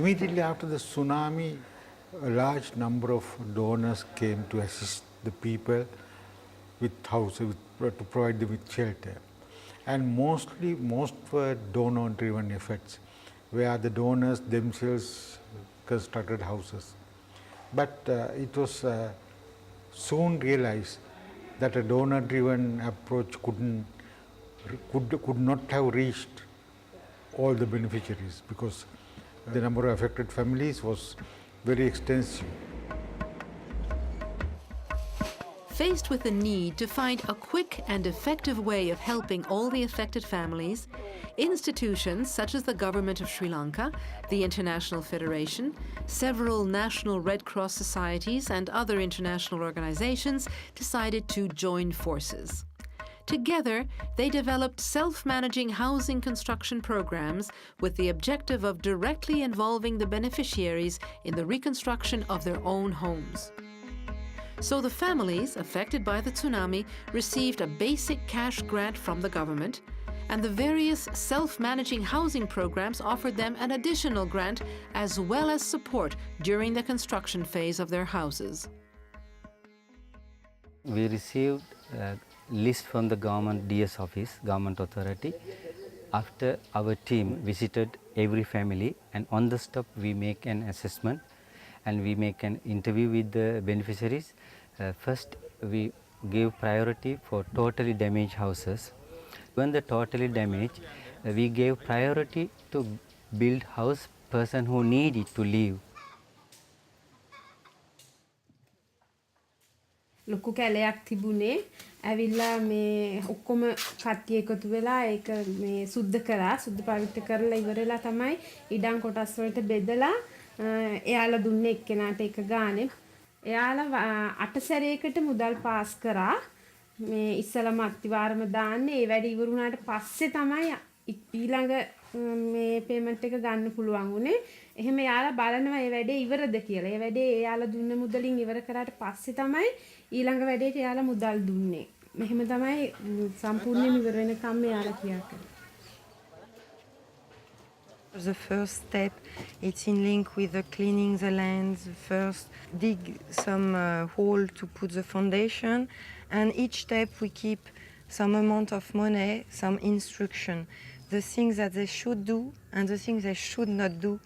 Immediately after the tsunami, a large number of donors came to assist the people with houses, to provide them with shelter. And most were donor-driven efforts, where the donors themselves constructed houses. But it was soon realized that a donor-driven approach could not have reached all the beneficiaries, because the number of affected families was very extensive. Faced with the need to find a quick and effective way of helping all the affected families, institutions such as the Government of Sri Lanka, the International Federation, several national Red Cross societies and other international organizations decided to join forces. Together, they developed self-managing housing construction programs with the objective of directly involving the beneficiaries in the reconstruction of their own homes. So the families affected by the tsunami received a basic cash grant from the government, and the various self-managing housing programs offered them an additional grant as well as support during the construction phase of their houses. We received a list from the government DS office, government authority. After our team visited every family, and on the stop we make an assessment and we make an interview with the beneficiaries. First we give priority for totally damaged houses. When the totally damaged, we gave priority to build house person who need it to live. ලොකු කැලයක් තිබුණේ ඇවිල්ලා මේ ඔක්කොම කට්ටිය එකතු වෙලා ඒක මේ සුද්ධ කරා සුද්ධ පවිත්‍ර කරලා ඉවරලා තමයි ඉඩම් කොටස් වලට බෙදලා එයාලා දුන්නේ එක්කෙනාට එක ගානේ එයාලා 8 සැරයකට මුදල් පාස් කරා මේ ඉස්සලම අත්තිවාරම දාන්නේ ඒ වැඩ ඉවරුණාට පස්සේ තමයි ඊළඟ මේ පේමන්ට් එක ගන්න පුළුවන් උනේ. එහෙම යාලා බලනවා මේ වැඩේ ඉවරද කියලා. ඒ වැඩේ යාලා දුන්න මුදලින් ඉවර කරාට පස්සේ තමයි ඊළඟ වැඩේට යාලා මුදල් දුන්නේ. මෙහෙම තමයි සම්පූර්ණයෙන්ම ඉවර වෙනකම් යාලා කියා කරේ. The first step, it's in link with the cleaning the lands. First, dig some hole to put the foundation, and each step we keep some amount of money, some instruction, the things that they should do and the things they should not do,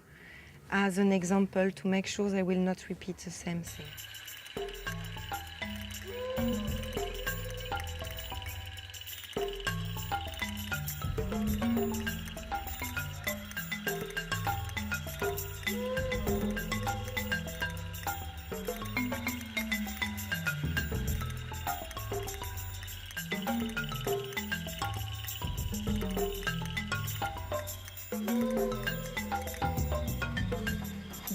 as an example to make sure they will not repeat the same thing.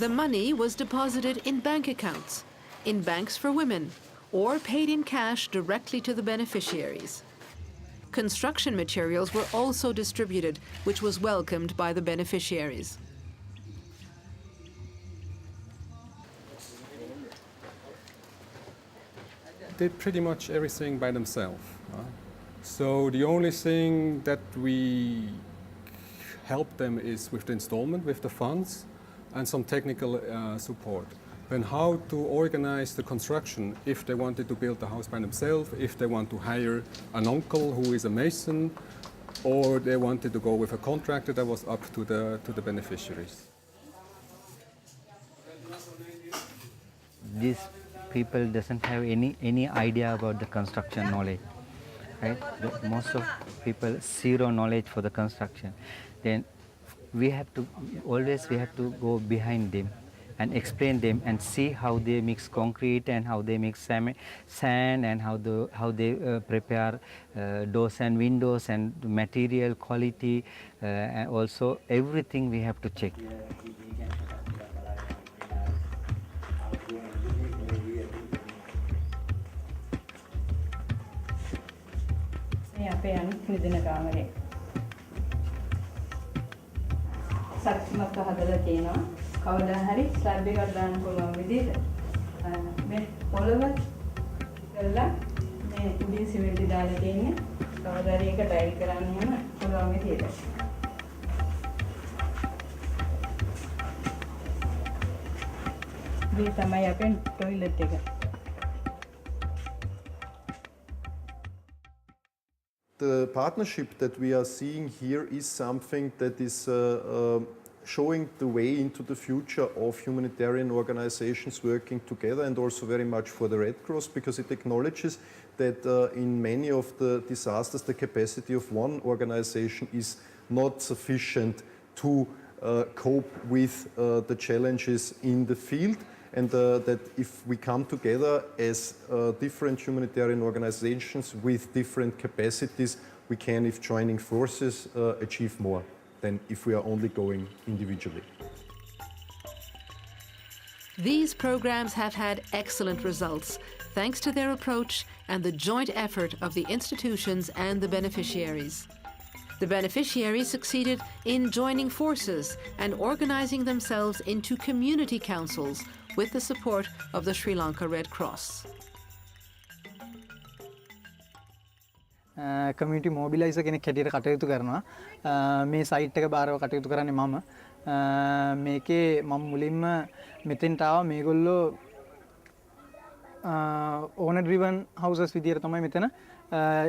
The money was deposited in bank accounts, in banks for women, or paid in cash directly to the beneficiaries. Construction materials were also distributed, which was welcomed by the beneficiaries. Did pretty much everything by themselves. So the only thing that we help them is with the installment, with the funds, and some technical support. Then how to organize the construction if they wanted to build the house by themselves, if they want to hire an uncle who is a mason, or they wanted to go with a contractor, that was up to the beneficiaries. These people doesn't have any idea about the construction knowledge, right? Most of people zero knowledge for the construction. Then we have to go behind them and explain them and see how they mix concrete and how they mix sand and how they prepare doors and windows and material quality, and also everything we have to check. සක්මත් හදලා තියෙනවා. කවදා හරි slab එකක් දාන්න පුළුවන් විදිහට. මේ පොළව කරලා මේ උඩින් සිමෙන්ති දාලා තියෙන්නේ. කවදා හරි ඒක ටයිල් කරන්න යන පුළුවන් විදිහට. මේ තමයි අපේ ටොයිලට් එක. The partnership that we are seeing here is something that is showing the way into the future of humanitarian organizations working together, and also very much for the Red Cross, because it acknowledges that in many of the disasters the capacity of one organization is not sufficient to cope with the challenges in the field, and that if we come together as different humanitarian organizations with different capacities, we can, if joining forces, achieve more than if we are only going individually. These programs have had excellent results thanks to their approach and the joint effort of the institutions and the beneficiaries. The beneficiaries succeeded in joining forces and organizing themselves into community councils with the support of the Sri Lanka Red Cross. Community mobiliser කෙනෙක් හැටියට කටයුතු කරනවා. මේ site එක බාරව කටයුතු කරන්නේ මම. මේකේ මම මුලින්ම මෙතෙන්ට ආවා මේගොල්ලෝ ඕනර් ඩ්‍රිවන් හවුසස් විදියට තමයි මෙතන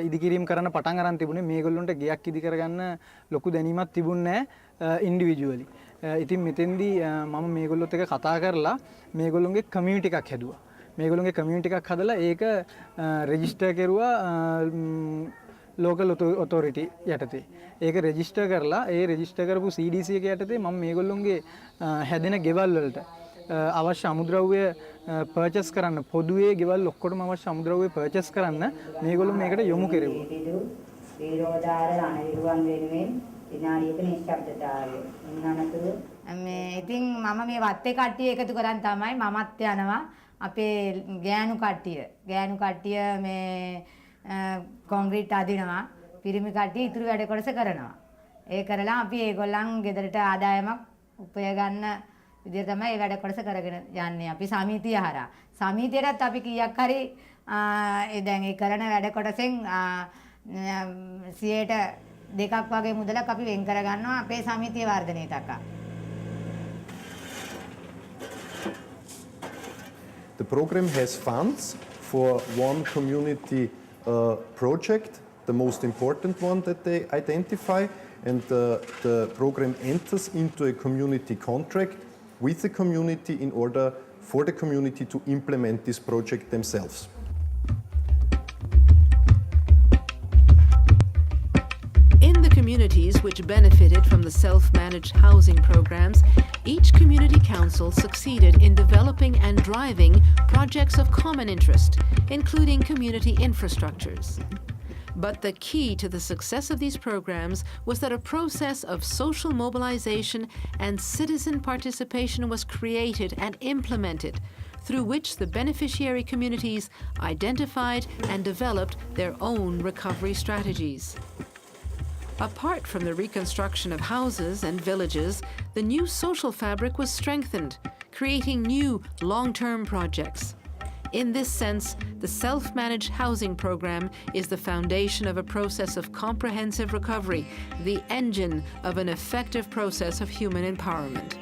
ඉදිකිරීම කරන්න පටන් අරන් තිබුණේ. මේගොල්ලොන්ට ගෙයක් ඉදි කරගන්න ලොකු දැනීමක් තිබුණේ නැහැ ඉන්ඩිවිජුවලි. ඉතින් මෙතෙන්දී මම මේගොල්ලොත් එක්ක කතා කරලා මේගොල්ලොන්ගේ කමියුනිටි එකක් හැදුවා. මේගොල්ලොන්ගේ කමියුනිටි එකක් හදලා ඒක රෙජිස්ටර් කරුවා ලෝකල් ඔතොරිටි යටතේ. ඒක රෙජිස්ටර් කරලා ඒ රෙජිස්ටර් කරපු CDC එක යටතේ මම මේගොල්ලොන්ගේ හැදෙන ගෙවල් වලට අවශ්‍ය අමුද්‍රව්‍ය පර්චේස් කරන්න, පොදුවේ ගෙවල් ඔක්කොටම අවශ්‍ය අමුද්‍රව්‍ය පර්චේස් කරන්න මේගොල්ලෝ මේකට යොමු කෙරෙව්වා. විරෝධාර රණවිරුවන් වෙනුවෙන් විනාඩියක නිශ්ශබ්දතාවය. මේ ඉතින් මම මේ වත්තේ කට්ටිය එකතු කරන් තමයි මමත් යනවා. අපේ ගෑනු කට්ටිය මේ කොන්ක්‍රීට් අදිනවා. පිරිමි කට්ටිය ඉතුරු වැඩ කොටස කරනවා. ඒ කරලා අපි ඒගොල්ලන් ගෙදරට ආදායමක් උපය ගන්න විදිය තමයි මේ වැඩ කොටස කරගෙන යන්නේ. අපි සමිතිය හරහා. සමිතියටත් අපි කීයක් හරි දැන් ඒ කරන වැඩ කොටසෙන් 2% වගේ මුදලක් අපි වෙන් කර ගන්නවා අපේ සමිතිය වර්ධනය තකා. The program has funds for one community project, the most important one that they identify, and the program enters into a community contract with the community in order for the community to implement this project themselves. In the communities which benefited from the self-managed housing programs, each community council succeeded in developing and driving projects of common interest, including community infrastructures. But the key to the success of these programs was that a process of social mobilization and citizen participation was created and implemented, through which the beneficiary communities identified and developed their own recovery strategies. Apart from the reconstruction of houses and villages, the new social fabric was strengthened, creating new long-term projects. In this sense, the self-managed housing program is the foundation of a process of comprehensive recovery, the engine of an effective process of human empowerment.